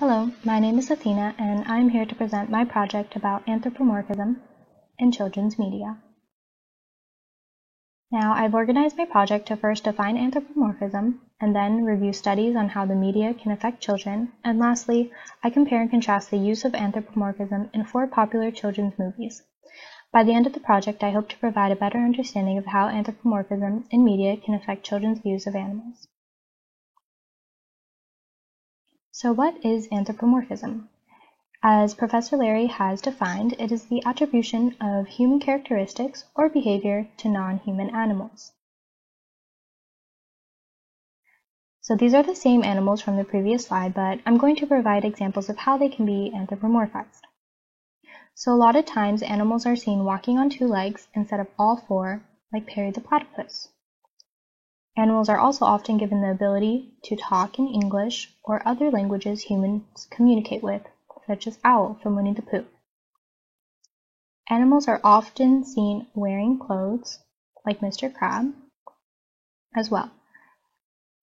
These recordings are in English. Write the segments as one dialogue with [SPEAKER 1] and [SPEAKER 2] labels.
[SPEAKER 1] Hello, my name is Athena, and I'm here to present my project about anthropomorphism in children's media. Now, I've organized my project to first define anthropomorphism, and then review studies on how the media can affect children, and lastly, I compare and contrast the use of anthropomorphism in 4 popular children's movies. By the end of the project, I hope to provide a better understanding of how anthropomorphism in media can affect children's views of animals. So what is anthropomorphism? As Professor Larry has defined, it is the attribution of human characteristics or behavior to non-human animals. So these are the same animals from the previous slide, but I'm going to provide examples of how they can be anthropomorphized. So a lot of times animals are seen walking on 2 legs instead of all 4, like Perry the platypus. Animals are also often given the ability to talk in English or other languages humans communicate with, such as Owl from Winnie the Pooh. Animals are often seen wearing clothes, like Mr. Crab, as well.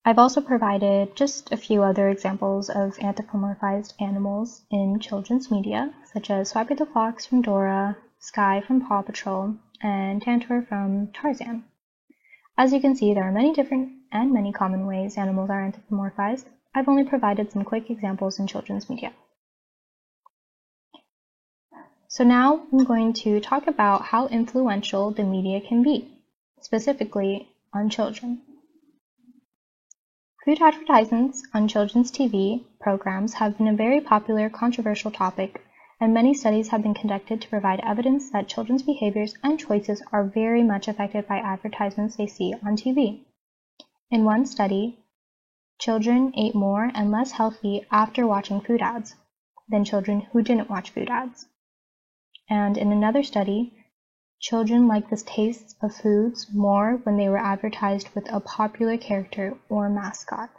[SPEAKER 1] I've also provided just a few other examples of anthropomorphized animals in children's media, such as Swipey the Fox from Dora, Skye from Paw Patrol, and Tantor from Tarzan. As you can see, there are many different and many common ways animals are anthropomorphized. I've only provided some quick examples in children's media. So now I'm going to talk about how influential the media can be, specifically on children. Food advertisements on children's TV programs have been a very popular, controversial topic, and many studies have been conducted to provide evidence that children's behaviors and choices are very much affected by advertisements they see on TV. In one study, children ate more and less healthy after watching food ads than children who didn't watch food ads. And in another study, children liked the tastes of foods more when they were advertised with a popular character or mascot.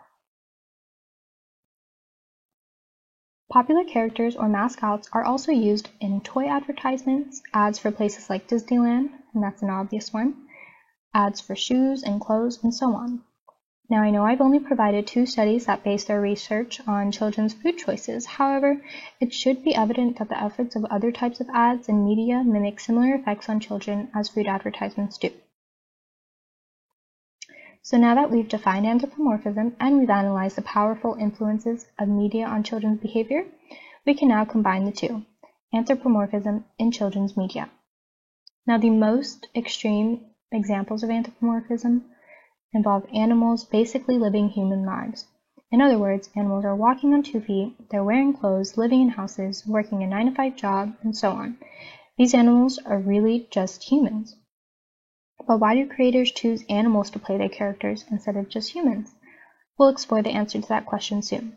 [SPEAKER 1] Popular characters or mascots are also used in toy advertisements, ads for places like Disneyland, and that's an obvious one, ads for shoes and clothes, and so on. Now, I know I've only provided 2 studies that base their research on children's food choices. However, it should be evident that the efforts of other types of ads and media mimic similar effects on children as food advertisements do. So now that we've defined anthropomorphism and we've analyzed the powerful influences of media on children's behavior, we can now combine the 2, anthropomorphism in children's media. Now, the most extreme examples of anthropomorphism involve animals basically living human lives. In other words, animals are walking on 2 feet, they're wearing clothes, living in houses, working a 9-to-5 job, and so on. These animals are really just humans. But why do creators choose animals to play their characters instead of just humans? We'll explore the answer to that question soon.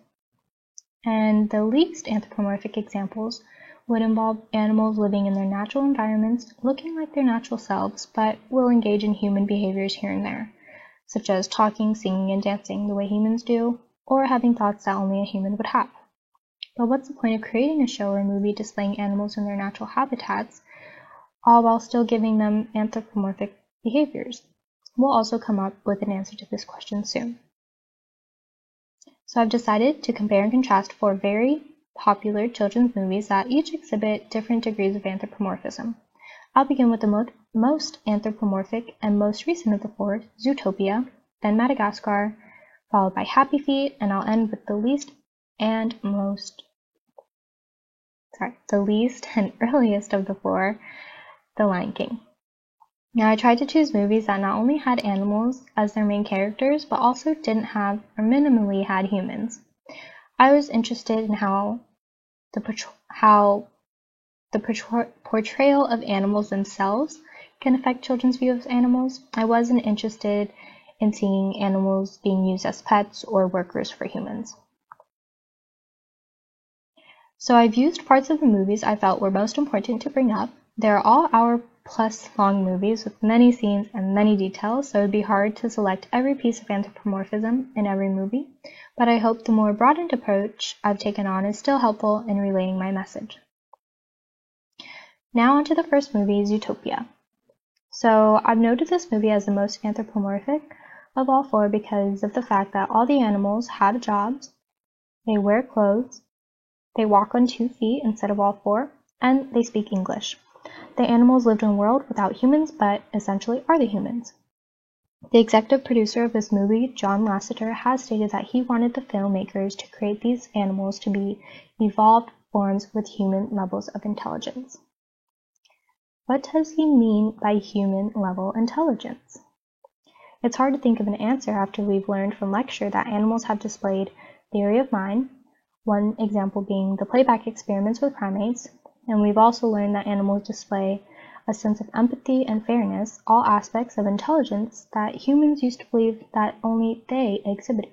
[SPEAKER 1] And the least anthropomorphic examples would involve animals living in their natural environments, looking like their natural selves, but will engage in human behaviors here and there, such as talking, singing, and dancing the way humans do, or having thoughts that only a human would have. But what's the point of creating a show or movie displaying animals in their natural habitats, all while still giving them anthropomorphic behaviors? We'll also come up with an answer to this question soon. So I've decided to compare and contrast 4 very popular children's movies that each exhibit different degrees of anthropomorphism. I'll begin with the most anthropomorphic and most recent of the 4, Zootopia, then Madagascar, followed by Happy Feet, and I'll end with the least and earliest of the 4, The Lion King. Now, I tried to choose movies that not only had animals as their main characters, but also didn't have or minimally had humans. I was interested in how the portrayal of animals themselves can affect children's view of animals. I wasn't interested in seeing animals being used as pets or workers for humans. So I've used parts of the movies I felt were most important to bring up. They're all hour-plus long movies with many scenes and many details, so it'd be hard to select every piece of anthropomorphism in every movie, but I hope the more broadened approach I've taken on is still helpful in relaying my message. Now onto the first movie, Zootopia. So I've noted this movie as the most anthropomorphic of all 4 because of the fact that all the animals had jobs, they wear clothes, They walk on 2 feet instead of all 4, and they speak English. The animals lived in a world without humans, but essentially are the humans. The executive producer of this movie, John Lasseter, has stated that he wanted the filmmakers to create these animals to be evolved forms with human levels of intelligence. What does he mean by human-level intelligence? It's hard to think of an answer after we've learned from lecture that animals have displayed theory of mind, one example being the playback experiments with primates, and we've also learned that animals display a sense of empathy and fairness, all aspects of intelligence that humans used to believe that only they exhibited.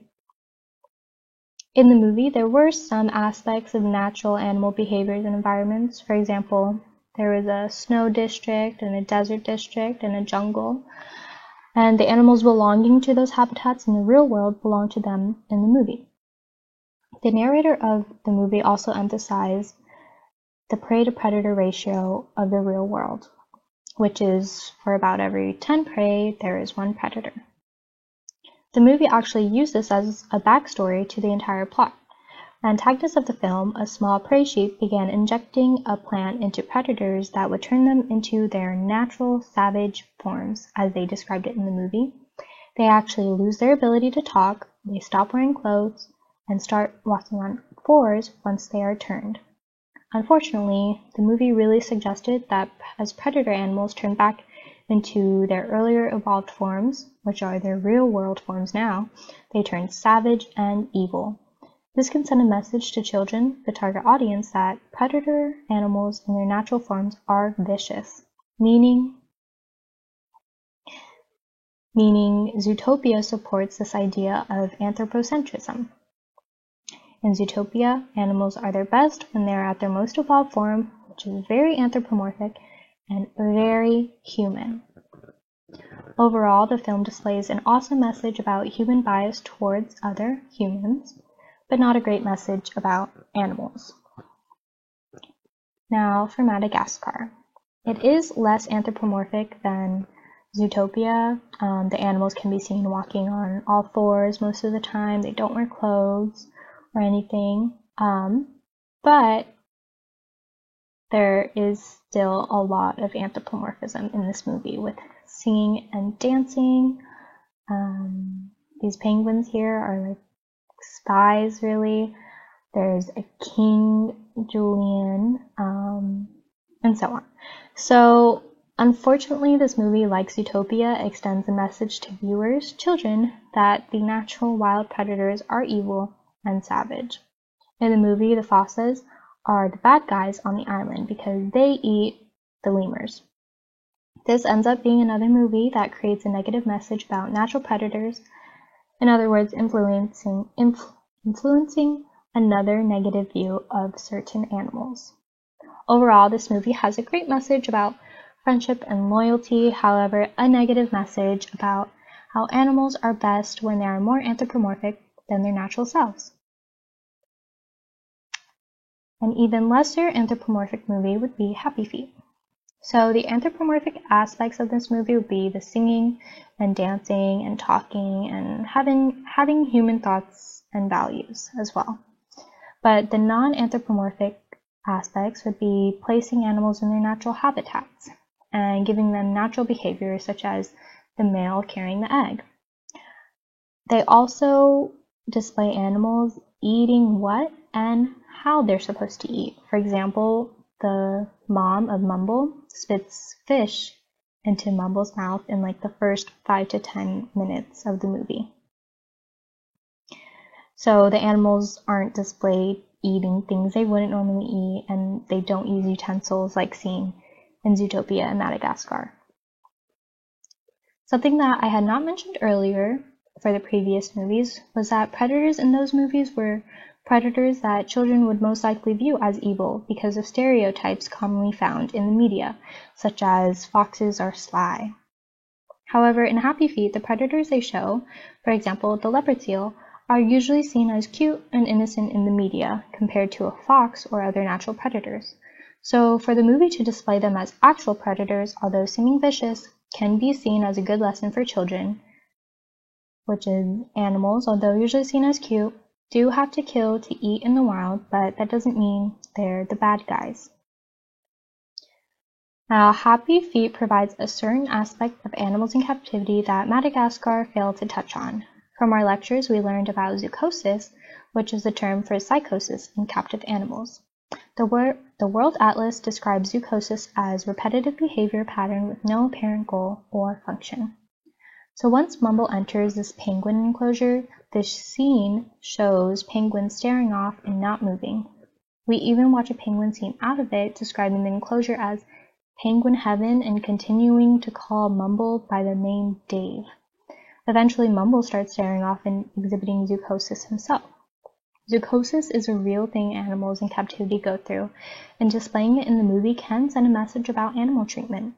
[SPEAKER 1] In the movie, there were some aspects of natural animal behaviors and environments. For example, there was a snow district and a desert district and a jungle, and the animals belonging to those habitats in the real world belong to them in the movie. The narrator of the movie also emphasized the prey-to-predator ratio of the real world, which is for about every 10 prey, there is 1 predator. The movie actually used this as a backstory to the entire plot. The antagonist of the film, a small prey sheep, began injecting a plant into predators that would turn them into their natural savage forms, as they described it in the movie. They actually lose their ability to talk, they stop wearing clothes, and start walking on 4s once they are turned. Unfortunately, the movie really suggested that as predator animals turn back into their earlier evolved forms, which are their real-world forms now, they turn savage and evil. This can send a message to children, the target audience, that predator animals in their natural forms are vicious, meaning Zootopia supports this idea of anthropocentrism. In Zootopia, animals are their best when they are at their most evolved form, which is very anthropomorphic and very human. Overall, the film displays an awesome message about human bias towards other humans, but not a great message about animals. Now for Madagascar. It is less anthropomorphic than Zootopia. The animals can be seen walking on all 4s most of the time. They don't wear clothes or anything, but there is still a lot of anthropomorphism in this movie with singing and dancing. These penguins here are like spies, really. There's a King Julian, and so on. So unfortunately, this movie, like Zootopia, extends a message to viewers, children, that the natural wild predators are evil and savage. In the movie, the Fossas are the bad guys on the island because they eat the lemurs. This ends up being another movie that creates a negative message about natural predators, in other words, influencing another negative view of certain animals. Overall, this movie has a great message about friendship and loyalty, however, a negative message about how animals are best when they are more anthropomorphic than their natural selves. An even lesser anthropomorphic movie would be Happy Feet. So the anthropomorphic aspects of this movie would be the singing and dancing and talking and having human thoughts and values as well. But the non-anthropomorphic aspects would be placing animals in their natural habitats and giving them natural behaviors such as the male carrying the egg. They also display animals eating what and how they're supposed to eat. For example, the mom of Mumble spits fish into Mumble's mouth in like the first 5 to 10 minutes of the movie. So the animals aren't displayed eating things they wouldn't normally eat, and they don't use utensils like seen in Zootopia and Madagascar. Something that I had not mentioned earlier for the previous movies was that predators in those movies were predators that children would most likely view as evil because of stereotypes commonly found in the media, such as foxes are sly. However, in Happy Feet, the predators they show, for example, the leopard seal, are usually seen as cute and innocent in the media compared to a fox or other natural predators. So for the movie to display them as actual predators, although seeming vicious, can be seen as a good lesson for children, which is animals, although usually seen as cute, do have to kill to eat in the wild, but that doesn't mean they're the bad guys. Now, Happy Feet provides a certain aspect of animals in captivity that Madagascar failed to touch on. From our lectures, we learned about zoochosis, which is the term for psychosis in captive animals. The World Atlas describes zoochosis as repetitive behavior pattern with no apparent goal or function. So once Mumble enters this penguin enclosure, this scene shows penguins staring off and not moving. We even watch a penguin scene out of it, describing the enclosure as penguin heaven and continuing to call Mumble by the name Dave. Eventually, Mumble starts staring off and exhibiting zoochosis himself. Zoochosis is a real thing animals in captivity go through, and displaying it in the movie can send a message about animal treatment.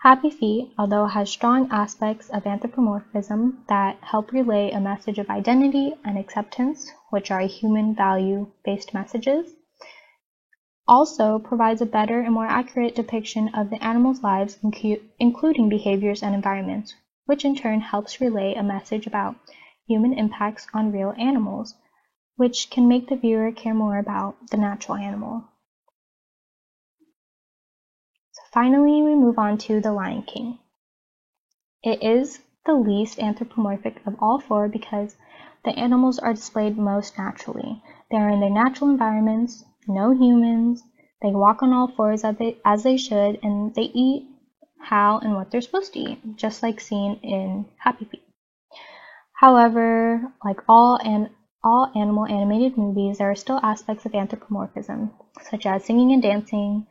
[SPEAKER 1] Happy Feet, although it has strong aspects of anthropomorphism that help relay a message of identity and acceptance, which are human value-based messages, also provides a better and more accurate depiction of the animals' lives, including behaviors and environments, which in turn helps relay a message about human impacts on real animals, which can make the viewer care more about the natural animal. So finally, we move on to The Lion King. It is the least anthropomorphic of all four because the animals are displayed most naturally. They are in their natural environments, no humans, they walk on all fours as they should, and they eat how and what they're supposed to eat, just like seen in Happy Feet. However, like all animal animated movies, there are still aspects of anthropomorphism, such as singing and dancing,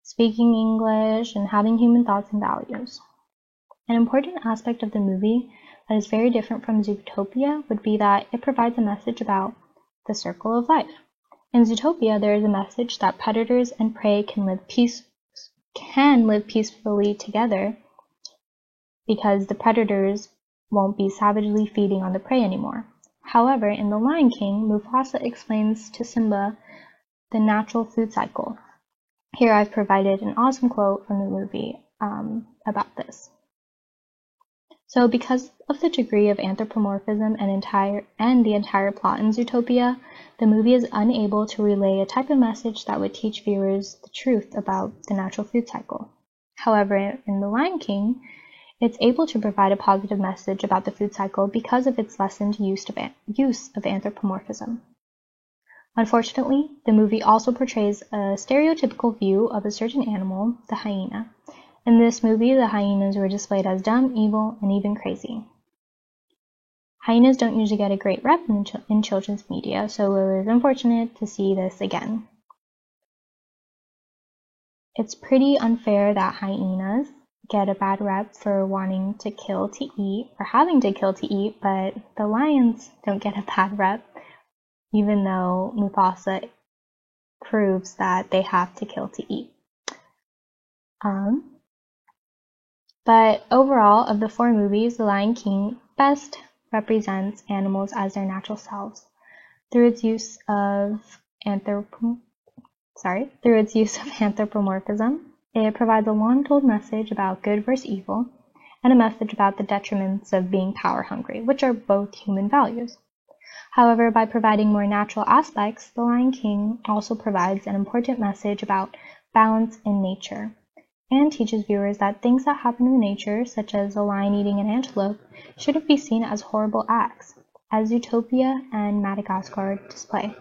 [SPEAKER 1] speaking English, and having human thoughts and values. An important aspect of the movie that is very different from Zootopia would be that it provides a message about the circle of life. In Zootopia, there is a message that predators and prey can live peacefully together because the predators won't be savagely feeding on the prey anymore. However, in The Lion King, Mufasa explains to Simba the natural food cycle. Here I've provided an awesome quote from the movie about this. So because of the degree of anthropomorphism and the entire plot in Zootopia, the movie is unable to relay a type of message that would teach viewers the truth about the natural food cycle. However, in The Lion King, it's able to provide a positive message about the food cycle because of its lessened use of anthropomorphism. Unfortunately, the movie also portrays a stereotypical view of a certain animal, the hyena. In this movie, the hyenas were displayed as dumb, evil, and even crazy. Hyenas don't usually get a great rep in children's media, so it was unfortunate to see this again. It's pretty unfair that hyenas get a bad rep for wanting to kill to eat, or having to kill to eat, but the lions don't get a bad rep, even though Mufasa proves that they have to kill to eat. But overall, of the four movies, The Lion King best represents animals as their natural selves. Through its use of anthropomorphism, it provides a long-told message about good versus evil, and a message about the detriments of being power-hungry, which are both human values. However, by providing more natural aspects, The Lion King also provides an important message about balance in nature, and teaches viewers that things that happen in nature, such as a lion eating an antelope, shouldn't be seen as horrible acts, as Zootopia and Madagascar display.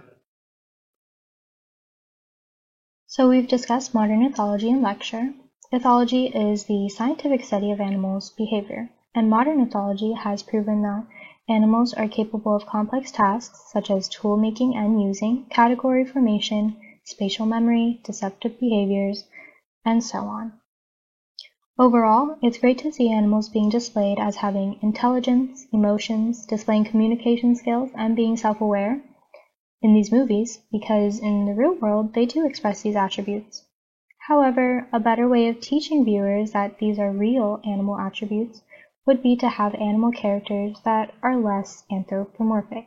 [SPEAKER 1] So we've discussed modern ethology in lecture. Ethology is the scientific study of animals' behavior, and modern ethology has proven that animals are capable of complex tasks such as tool making and using, category formation, spatial memory, deceptive behaviors, and so on. Overall, it's great to see animals being displayed as having intelligence, emotions, displaying communication skills, and being self-aware in these movies, because in the real world, they do express these attributes. However, a better way of teaching viewers that these are real animal attributes would be to have animal characters that are less anthropomorphic.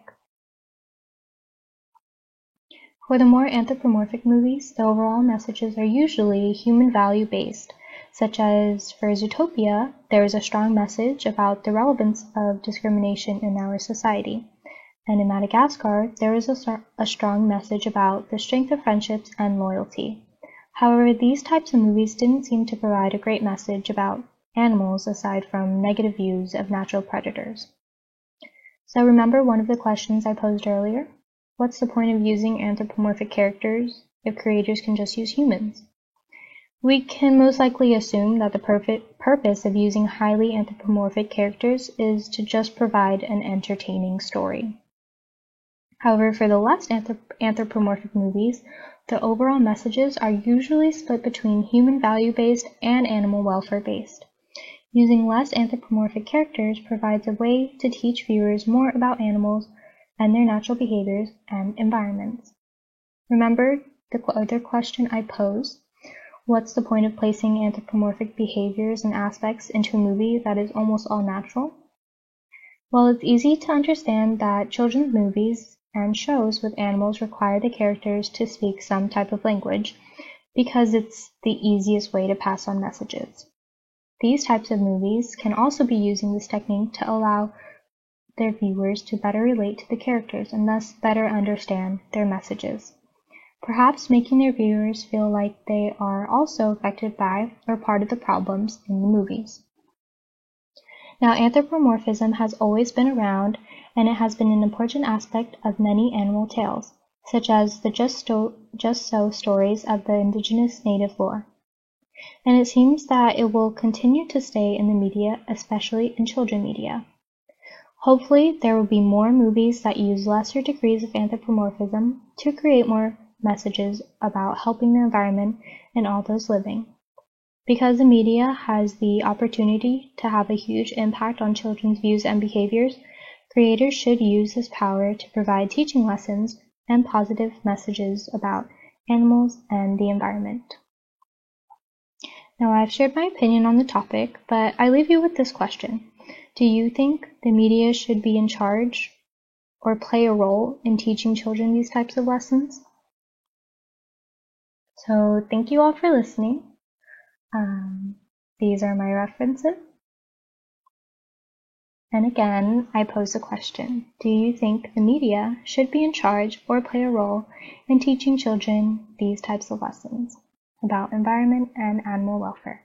[SPEAKER 1] For the more anthropomorphic movies, the overall messages are usually human value-based, such as for Zootopia, there is a strong message about the relevance of discrimination in our society. And in Madagascar, there is a strong message about the strength of friendships and loyalty. However, these types of movies didn't seem to provide a great message about animals aside from negative views of natural predators. So remember one of the questions I posed earlier? What's the point of using anthropomorphic characters if creators can just use humans? We can most likely assume that the purpose of using highly anthropomorphic characters is to just provide an entertaining story. However, for the less anthropomorphic movies, the overall messages are usually split between human value-based and animal welfare-based. Using less anthropomorphic characters provides a way to teach viewers more about animals and their natural behaviors and environments. Remember the other question I posed? What's the point of placing anthropomorphic behaviors and aspects into a movie that is almost all natural? Well, it's easy to understand that children's movies and shows with animals require the characters to speak some type of language because it's the easiest way to pass on messages. These types of movies can also be using this technique to allow their viewers to better relate to the characters and thus better understand their messages, perhaps making their viewers feel like they are also affected by or part of the problems in the movies. Now, anthropomorphism has always been around, and it has been an important aspect of many animal tales, such as the Just So stories of the indigenous native lore. And it seems that it will continue to stay in the media, especially in children media. Hopefully, there will be more movies that use lesser degrees of anthropomorphism to create more messages about helping the environment and all those living. Because the media has the opportunity to have a huge impact on children's views and behaviors, creators should use this power to provide teaching lessons and positive messages about animals and the environment. Now, I've shared my opinion on the topic, but I leave you with this question. Do you think the media should be in charge or play a role in teaching children these types of lessons? So thank you all for listening. These are my references. And again, I pose a question. Do you think the media should be in charge or play a role in teaching children these types of lessons about environment and animal welfare?